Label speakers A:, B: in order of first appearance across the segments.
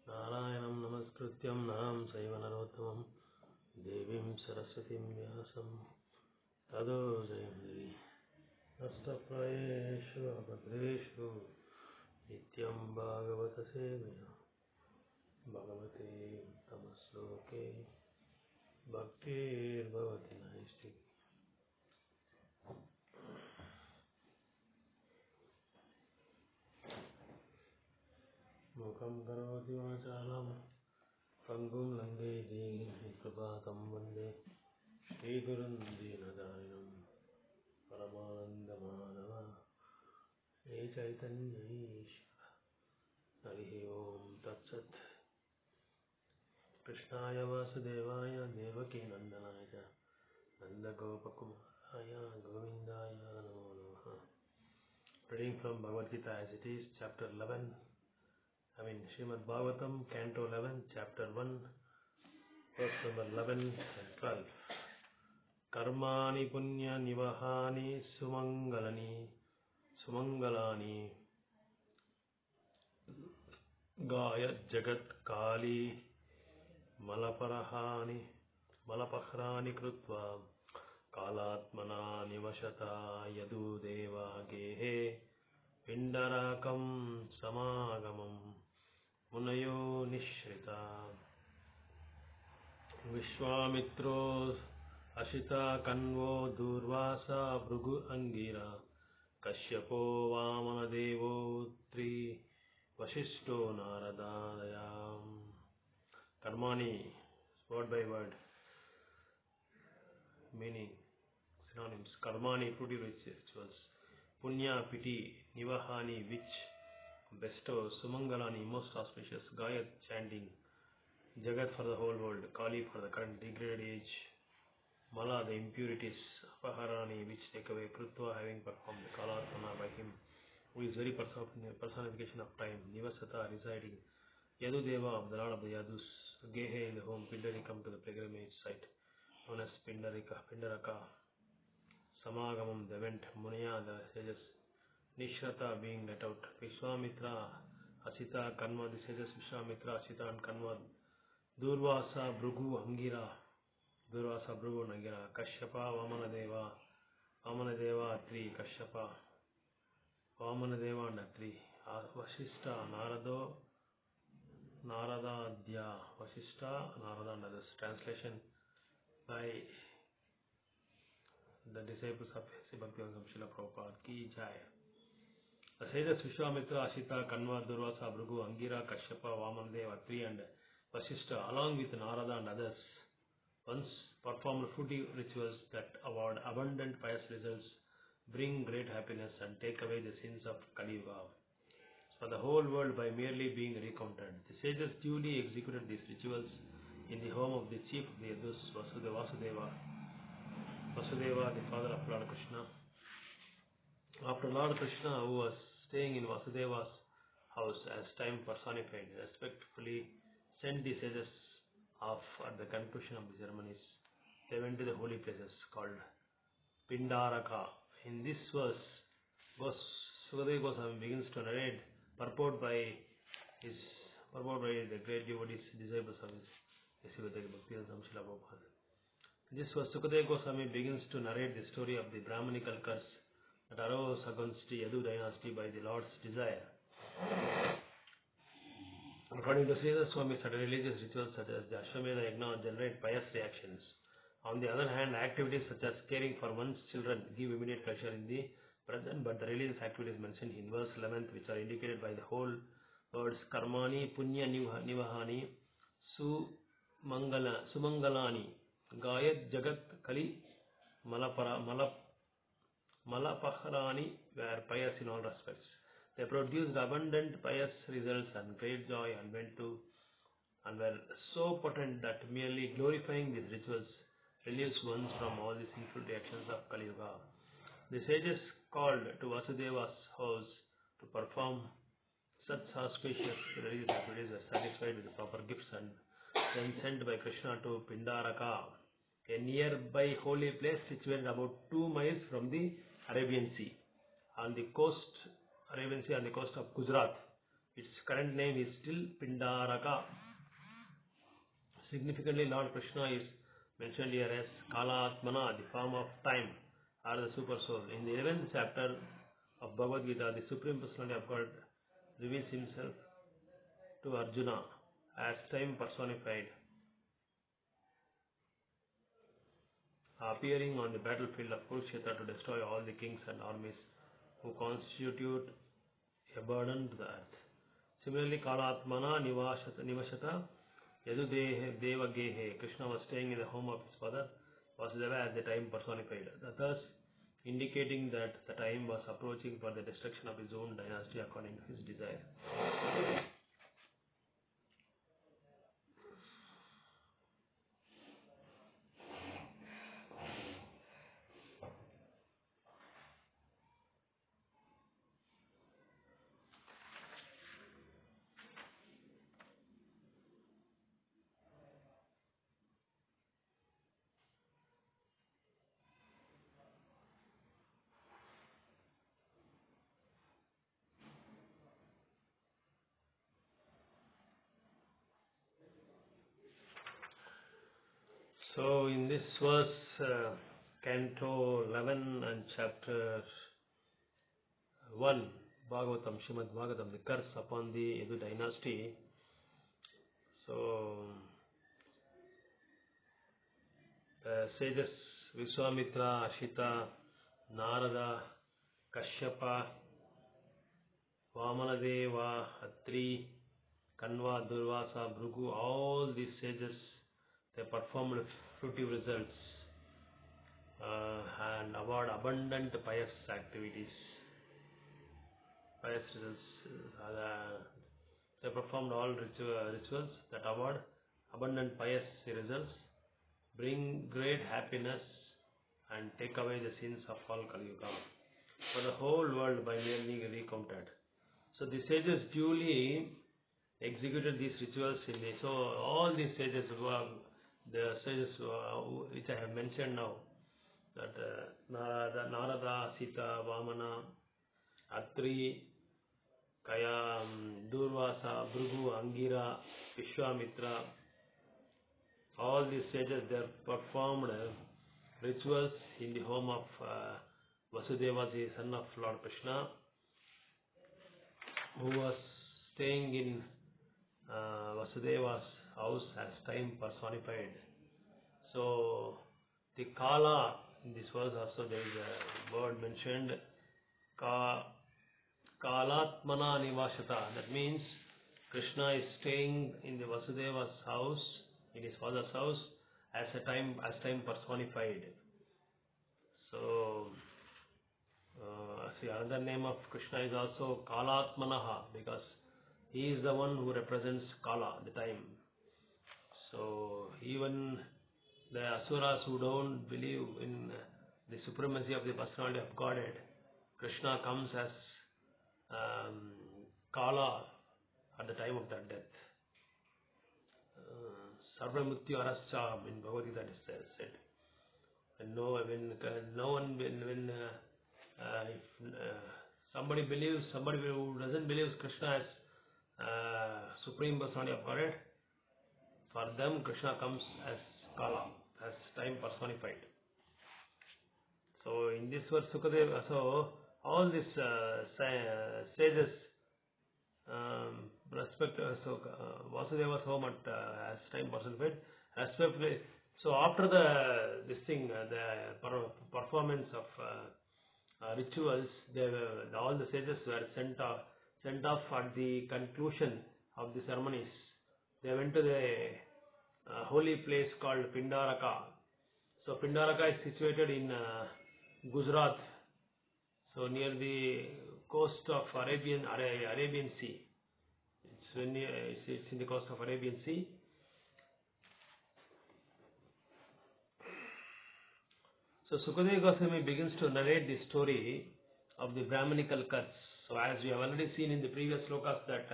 A: नारायणं नमस्कृत्यं नाम सैव नरोत्तमं देवीं सरस्वतीं व्यासं ततो जयमुदीरये नष्टप्रायेषु अभद्रेषु नित्यं भागवत सेवया भगवते तमश्लोके भक्तिर्भवति नैष्टिकी मुखं करोति वाचालं पङ्गुं लङ्घयति कृपातं वन्दे श्रीगुरुं दीनदारिणं परमानन्दमाधव हे चैतन्यईश्वर हरिः ओं तत्सत् कृष्णाय वासुदेवाय देवकीनन्दनाय च नन्दगोपकुमाराय गोविन्दाय नमो नमः. Reading from Bhagavad Gita as it is, chapter 11. Srimad Bagavatam, Canto 11, chapter 1, verse number 11 and 12. Karmani punya nivahani sumangalani gayat jagat kali malapahrani krutva kalatmana nivashata yadu deva gehe pindarakam samagamam munayo nishrita vishwamitro ashita kanvo durvasa bhrugu angira kashyapo vamana devo tri vasishto naradayam. Karmani, word by word, meaning synonyms. Karmani, fruity rituals. Punya, pity. Nivahani, which bestows. Sumangalani, most auspicious. Gayat, chanting. Jagat, for the whole world. Kali, for the current degraded age. Mala, the impurities. Apaharani, which take away. Krutva, having performed. Kalatmana, by him, who is very personification of time. Nivasata, residing. Yadudeva, of the Lord of the Yadus. Gehe, in the home. Pindarikam, to the pilgrimage site, known as Pindaraka. Samagamam, the event. Munaya, the sages. Nishrata, being let out. Vishwamitra, Asita, Kanva, the sages. Vishwamitra, Asita, and Kanva. Durvasa, Bhrugu, Angira. Durvasa, Bhrugu, Angira. Kashyapa, Vamanadeva, Atri. Kashyapa, Vamanadeva, and Atri. Vasishta, Naradadya, Vasishta, Narada, and others. Translation by the disciples of Bhaktivedanta Srila Prabhupada Ki Jai. The sages Vishwamitra, Ashita, Kanva, Durvasa, Bhrugu, Angira, Kashyapa, Vamanadeva, Atri, and Vasishta, along with Narada and others, once performed fruity rituals that award abundant pious results, bring great happiness, and take away the sins of Kali Yuga for the whole world by merely being recounted. The sages duly executed these rituals in the home of the chief of the Yadus, Vasudeva, the father of Lord Krishna. After Lord Krishna, who was staying in Vasudeva's house as time personified, respectfully sent the sages off at the conclusion of the ceremonies. They went to the holy places called Pindaraka. In this verse, Sukadeva Goswami begins to narrate, purport by the great devotees, disciples of his Bhaktivedanta Srila Prabhupada. This verse, Sukadeva Goswami begins to narrate the story of the Brahmanical curse that arose against the Yadu dynasty by the Lord's desire. According to Sridhar Swami, certain religious rituals such as the Ashwamedha Yagna generate pious reactions. On the other hand, activities such as caring for one's children give immediate pleasure in the present, but the religious activities mentioned in verse 11, which are indicated by the whole words Karmani, Punya Nivahani, Sumangalani, Gayat Jagat Kali Malapahrani, were pious in all respects. They produced abundant pious results and great joy, and were so potent that merely glorifying these rituals relieves one from all the sinful reactions of Kali Yuga. The sages called to Vasudeva's house to perform such auspicious religious activities were satisfied with the proper gifts and then sent by Krishna to Pindaraka, a nearby holy place situated about 2 miles from the Arabian Sea on the coast of Gujarat. Its current name is still Pindaraka. Significantly, Lord Krishna is mentioned here as Kalatmana, the form of time, or the super soul. In the 11th chapter of Bhagavad Gita, the Supreme Personality of God reveals himself to Arjuna as time personified, appearing on the battlefield of Kurukshetra to destroy all the kings and armies who constitute a burden to the earth. Similarly, Kalatmana Nivashata Yadudehe Devagehe. Krishna was staying in the home of his father Vasudeva as the time personified, thus indicating that the time was approaching for the destruction of his own dynasty according to his desire. So in this verse, Canto 11 and chapter 1, Bagavatam, Srimad Bagavatam, the curse upon the Yadu dynasty. So, sages Vishwamitra, Ashita, Narada, Kashyapa, Vamanadeva, Atri, Kanva, Durvasa, Bhrigu, all these sages, they performed fruitive results and award abundant pious activities. Pious results. They performed all rituals that award abundant pious results, bring great happiness, and take away the sins of all Kali Yuga for the whole world by merely recounted. So the sages duly executed these rituals in the, so all these sages the sages which I have mentioned now, that Narada, Sita, Vamana, Atri, Kaya, Durvasa, Bhrigu, Angira, Vishwamitra, all these sages, they performed rituals in the home of Vasudeva, the son of Lord Krishna, who was staying in Vasudeva's house as time personified. So the Kala, in this verse also there is a word mentioned, Kalatmana Nivashata. That means Krishna is staying in the Vasudeva's house, in his father's house, as time personified. So see, another name of Krishna is also Kalatmanaha, because he is the one who represents Kala, the time. So even the Asuras who don't believe in the supremacy of the personality of Godhead, Krishna comes as Kala at the time of their death. Sarvamrityu Arascha in Bhagavad Gita is said. When somebody who doesn't believe Krishna as supreme personality of Godhead, for them Krishna comes as Kala, as time personified. So in this verse, Sukadeva, so all these sages respect Vasudeva's home as time personified, respectively. So after the performance of rituals, all the sages were sent off at the conclusion of the ceremonies. They went to the holy place called Pindaraka. So Pindaraka is situated in Gujarat, so near the coast of Arabian Sea. It's in the coast of Arabian Sea. So Sukadeva Goswami begins to narrate the story of the Brahmanical curse. So as we have already seen in the previous slokas that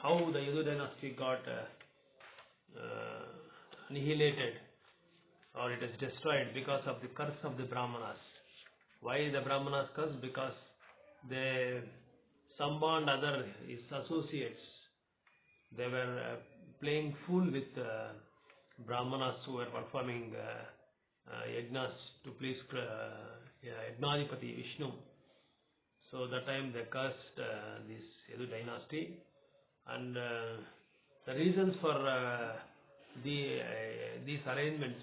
A: how the Yadu dynasty got annihilated, or it is destroyed because of the curse of the Brahmanas. Why the Brahmanas curse? Because they Samba and other his associates, they were playing fool with Brahmanas who were performing yajnas to please Yagnadipati Vishnu. So that time they cursed this Yadu dynasty, and the reasons for these arrangements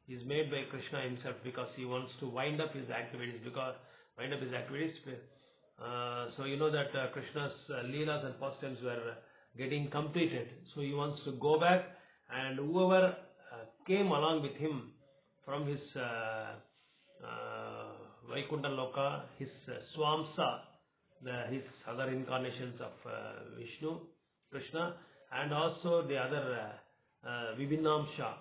A: is made by Krishna himself, because he wants to wind up his activities. So you know that Krishna's leelas and pastimes were getting completed. So he wants to go back, and whoever came along with him from his Vaikuntha Loka, his Swamsa, his other incarnations of Vishnu, Krishna, and also the other Vibhinamsha,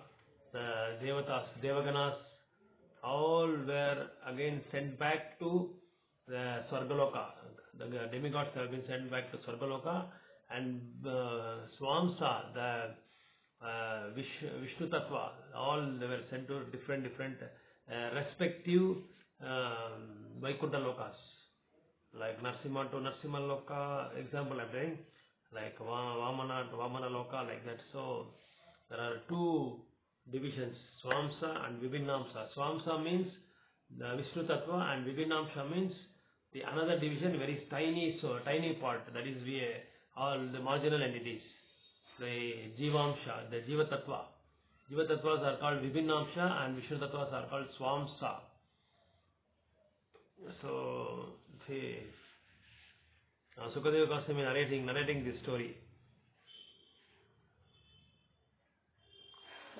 A: the Devatas, Devaganas, all were again sent back to the Swargaloka. The demigods have been sent back to Swargaloka, and Swamsa, the Vishnu Tattva, all they were sent to different respective Vaikuntha Lokas. Like Narsimha to Narsimha Loka, example I am saying, like Vamana to Vamana Loka, like that. So there are two divisions, Swamsa and Vibhinamsa. Swamsa means the Vishnu Tattva, and Vibhinamsa means the another division, very tiny, so tiny part, that is all the marginal entities. The Jivamsha, the Jiva Tattva. Jiva Tattvas are called Vibhinamsha, and Vishnu Tattvas are called Swamsa. So, see, Sukadeva Goswami narrating this story.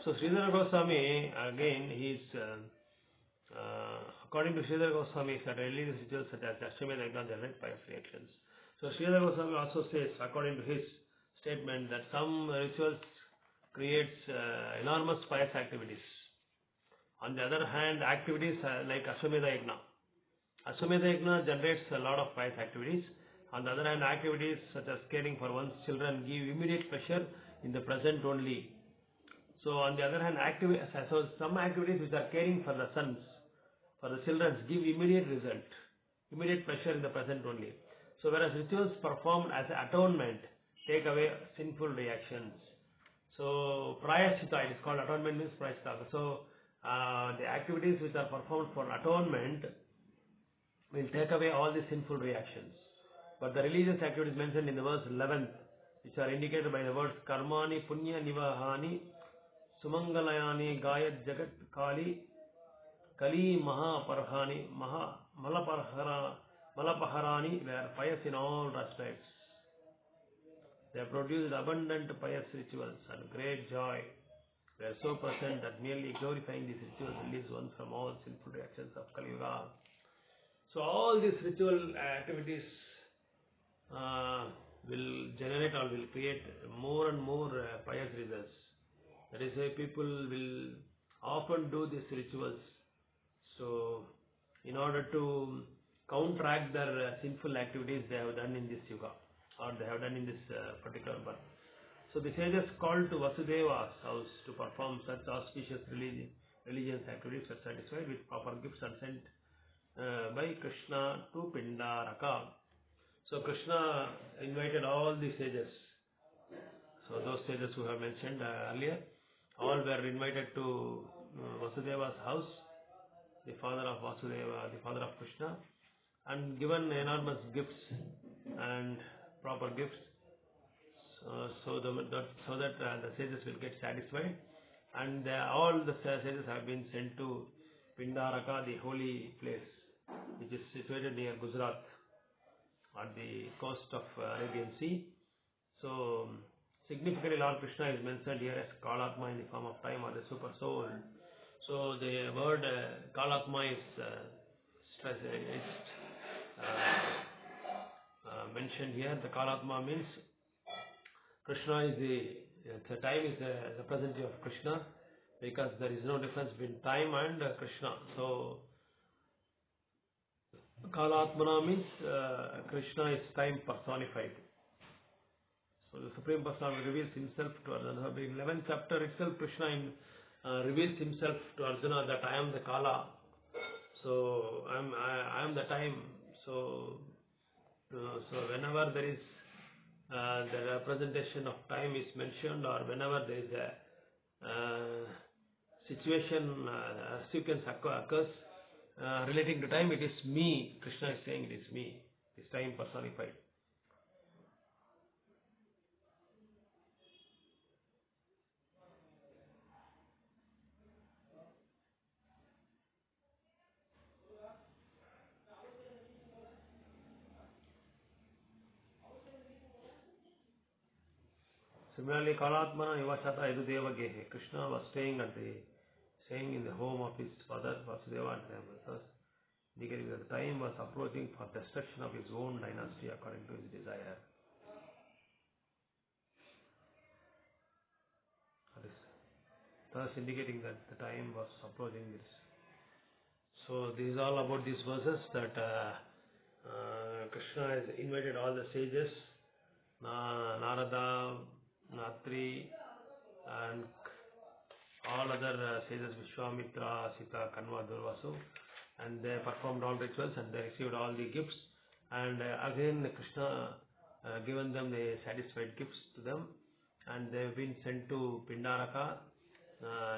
A: So Sridhara Goswami, again, he is, according to Sridhara Goswami, religious rituals such as Ashwamedha Yajna generate pious reactions. So Sridhara Goswami also says, according to his statement, that some rituals creates enormous pious activities. On the other hand, activities like Ashwamedha Yajna. Ashwamedha Yajna generates a lot of pious activities. On the other hand, activities such as caring for one's children give immediate pleasure in the present only. So on the other hand, so some activities which are caring for the sons, for the children, give immediate result, immediate pleasure in the present only. So whereas rituals performed as atonement take away sinful reactions. So prayashita, it is called atonement, means prayashita. So the activities which are performed for atonement will take away all the sinful reactions. But the religious activities mentioned in the verse 11, which are indicated by the words karmani punya nivahani sumangalayani gayat jagat kali kali mahaparhani malapaharani, were pious in all respects. They produced abundant pious rituals and great joy. They are so present that merely glorifying these rituals relieves one from all sinful reactions of Kali Yuga. So all these ritual activities will generate or will create more and more pious results. That is why people will often do these rituals. So in order to counteract their sinful activities they have done in this yuga, or they have done in this particular birth. So the sages called to Vasudeva's house to perform such auspicious religious activities were satisfied with proper gifts and sent by Krishna to Pindaraka. So Krishna invited all the sages. So those sages who have mentioned earlier, all were invited to Vasudeva's house, the father of Vasudeva, the father of Krishna, and given enormous gifts and proper gifts, so that the sages will get satisfied, and all the sages have been sent to Pindaraka, the holy place, which is situated near Gujarat, on the coast of Arabian Sea. So significantly Lord Krishna is mentioned here as Kalatma in the form of time, or the super soul. So the word Kalatma is mentioned here. The Kalatma means Krishna is the time is the representative of Krishna, because there is no difference between time and Krishna. So Kalatmana means Krishna is time personified. So the Supreme Personality reveals himself to Arjuna. In 11th chapter itself, Krishna reveals himself to Arjuna that I am the Kala. So I am the time. So So whenever there is the representation of time is mentioned, or whenever there is a situation sequence occurs relating to time, it is me. Krishna is saying it is me. It is time personified. Similarly, Kalatmana Nivasata Edudeva Gehe. Krishna was staying in the home of his father Vasudeva and thus indicating that the time was approaching for destruction of his own dynasty according to his desire. That is thus indicating that the time was approaching this. So this is all about these verses that Krishna has invited all the sages, Narada, Natri, and all other sages, Vishwamitra, Sita, Kanva, Durvasu, and they performed all rituals and they received all the gifts. And again, Krishna given them the satisfied gifts to them, and they have been sent to Pindaraka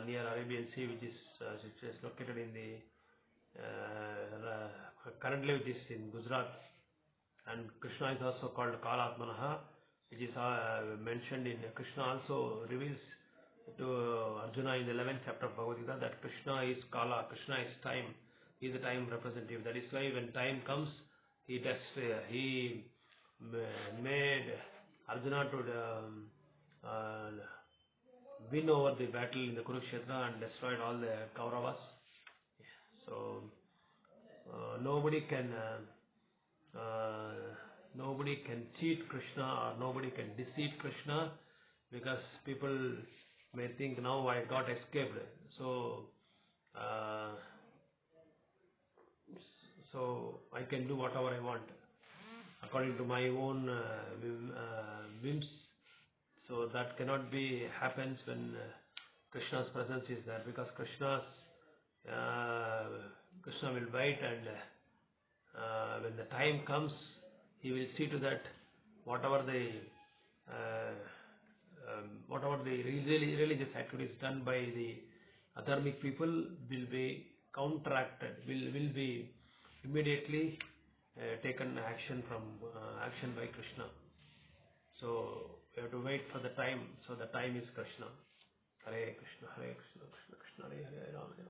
A: near Arabian Sea, which is located in the currently which is in Gujarat. And Krishna is also called Kalatmanaha, which is mentioned in Krishna also reveals to Arjuna in the 11th chapter of Bhagavad Gita that Krishna is Kala, Krishna is time, he is the time representative. That is why when time comes, he made Arjuna to win over the battle in the Kurukshetra and destroyed all the Kauravas. So nobody can cheat Krishna, or nobody can deceive Krishna, because people may think now I got escaped, so I can do whatever I want according to my own whims. So that cannot be happens when Krishna's presence is there, because Krishna will wait, and when the time comes, he will see to that whatever the religious activities done by the adharmic people will be counteracted, will be immediately taken action by Krishna. So we have to wait for the time. So the time is Krishna. Hare Krishna, Krishna Krishna, Hare Hare, Rama Rama.